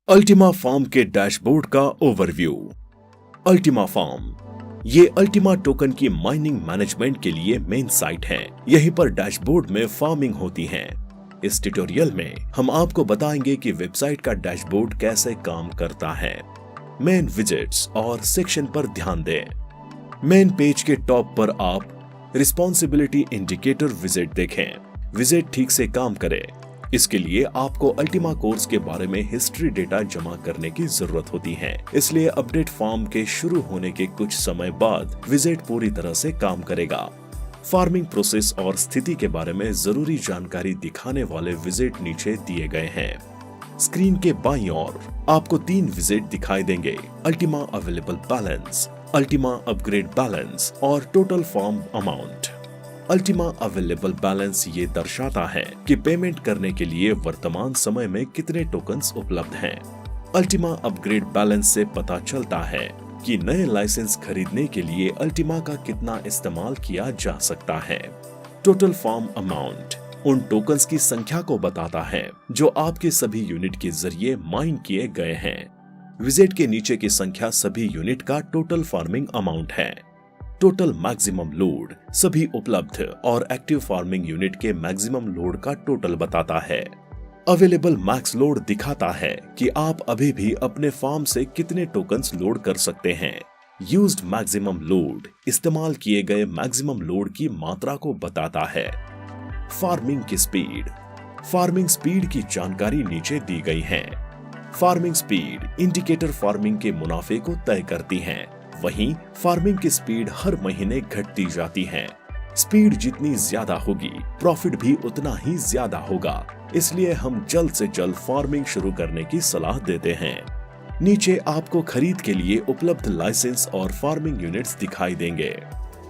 Ultima farm के dashboard का overview. Ultima farm ये अल्टीमा टोकन की माइनिंग मैनेजमेंट के लिए मेन साइट है। यहीं पर डैशबोर्ड में फार्मिंग होती है। इस ट्यूटोरियल में हम आपको बताएंगे कि वेबसाइट का डैशबोर्ड कैसे काम करता है। मेन विजेट्स और सेक्शन पर ध्यान दें। मेन पेज के टॉप पर आप रिस्पॉन्सिबिलिटी इंडिकेटर विजिट देखें। विजिट ठीक से काम करे, इसके लिए आपको अल्टीमा कोर्स के बारे में हिस्ट्री डेटा जमा करने की जरूरत होती है। इसलिए अपडेट फॉर्म के शुरू होने के कुछ समय बाद विजिट पूरी तरह से काम करेगा। फार्मिंग प्रोसेस और स्थिति के बारे में जरूरी जानकारी दिखाने वाले विजिट नीचे दिए गए हैं। स्क्रीन के बाईं ओर आपको 3 विजिट दिखाई देंगे: Ultima available balance, Ultima upgrade balance और total farm amount. Ultima available balance ये दर्शाता है कि पेमेंट करने के लिए वर्तमान समय में कितने टोकन्स उपलब्ध हैं। अल्टीमा अपग्रेड बैलेंस से पता चलता है कि नए लाइसेंस खरीदने के लिए अल्टीमा का कितना इस्तेमाल किया जा सकता है। टोटल फार्म अमाउंट उन टोकन्स की संख्या को बताता है जो आपके सभी यूनिट के जरिए माइन किए गए हैं। विजिट के नीचे की संख्या सभी यूनिट का टोटल फार्मिंग अमाउंट है। टोटल मैक्सिमम लोड सभी उपलब्ध और एक्टिव फार्मिंग यूनिट के मैक्सिमम लोड का टोटल बताता है। अवेलेबल मैक्स लोड दिखाता है कि आप अभी भी अपने फार्म से कितने टोकन्स लोड कर सकते हैं। यूज्ड मैक्सिमम लोड इस्तेमाल किए गए मैक्सिमम लोड की मात्रा को बताता है। फार्मिंग की स्पीड, फार्मिंग स्पीड की जानकारी नीचे दी गई है। फार्मिंग स्पीड इंडिकेटर फार्मिंग के मुनाफे को तय करती है। वहीं फार्मिंग की स्पीड हर महीने घटती जाती है। स्पीड जितनी ज्यादा होगी, प्रॉफिट भी उतना ही ज्यादा होगा। इसलिए हम जल्द से जल्द फार्मिंग शुरू करने की सलाह देते हैं। नीचे आपको खरीद के लिए उपलब्ध लाइसेंस और फार्मिंग यूनिट्स दिखाई देंगे।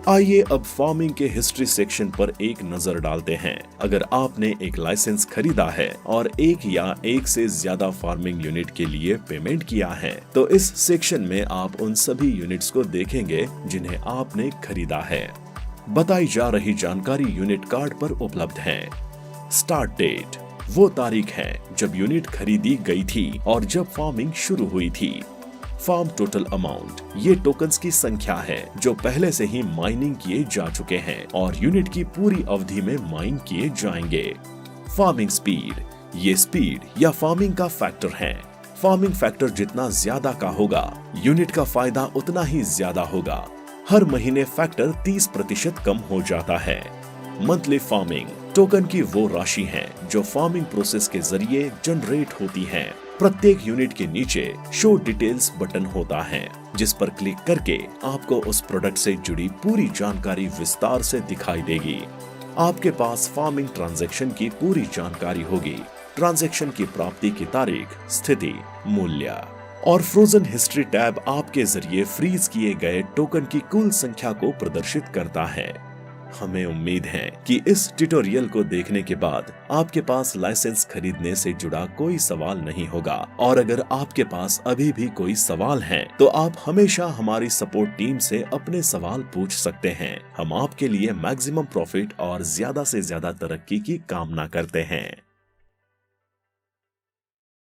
आइए अब फार्मिंग के हिस्ट्री सेक्शन पर एक नजर डालते हैं। अगर आपने एक लाइसेंस खरीदा है और एक या एक से ज्यादा फार्मिंग यूनिट के लिए पेमेंट किया है, तो इस सेक्शन में आप उन सभी यूनिट्स को देखेंगे जिन्हें आपने खरीदा है। बताई जा रही जानकारी यूनिट कार्ड पर उपलब्ध है। स्टार्ट डेट वो तारीख है जब यूनिट खरीदी गई थी और जब फार्मिंग शुरू हुई थी। फार्म टोटल अमाउंट ये टोकन्स की संख्या है जो पहले से ही माइनिंग किए जा चुके हैं और यूनिट की पूरी अवधि में माइन किए जाएंगे। फार्मिंग स्पीड ये स्पीड या फार्मिंग का फैक्टर है। फार्मिंग फैक्टर जितना ज्यादा का होगा, यूनिट का फायदा उतना ही ज्यादा होगा। हर महीने फैक्टर 30% कम हो जाता है। मंथली फार्मिंग टोकन की वो राशि है जो फार्मिंग प्रोसेस के जरिए जनरेट होती है। प्रत्येक यूनिट के नीचे शो डिटेल्स बटन होता है, जिस पर क्लिक करके आपको उस प्रोडक्ट से जुड़ी पूरी जानकारी विस्तार से दिखाई देगी। आपके पास फार्मिंग ट्रांजैक्शन की पूरी जानकारी होगी। ट्रांजैक्शन की प्राप्ति की तारीख, स्थिति, मूल्य और फ्रोजन हिस्ट्री टैब आपके जरिए फ्रीज किए गए टोकन की कुल संख्या को प्रदर्शित करता है। हमें उम्मीद है कि इस ट्यूटोरियल को देखने के बाद आपके पास लाइसेंस खरीदने से जुड़ा कोई सवाल नहीं होगा, और अगर आपके पास अभी भी कोई सवाल है तो आप हमेशा हमारी सपोर्ट टीम से अपने सवाल पूछ सकते हैं। हम आपके लिए मैक्सिमम प्रॉफिट और ज्यादा से ज्यादा तरक्की की कामना करते हैं।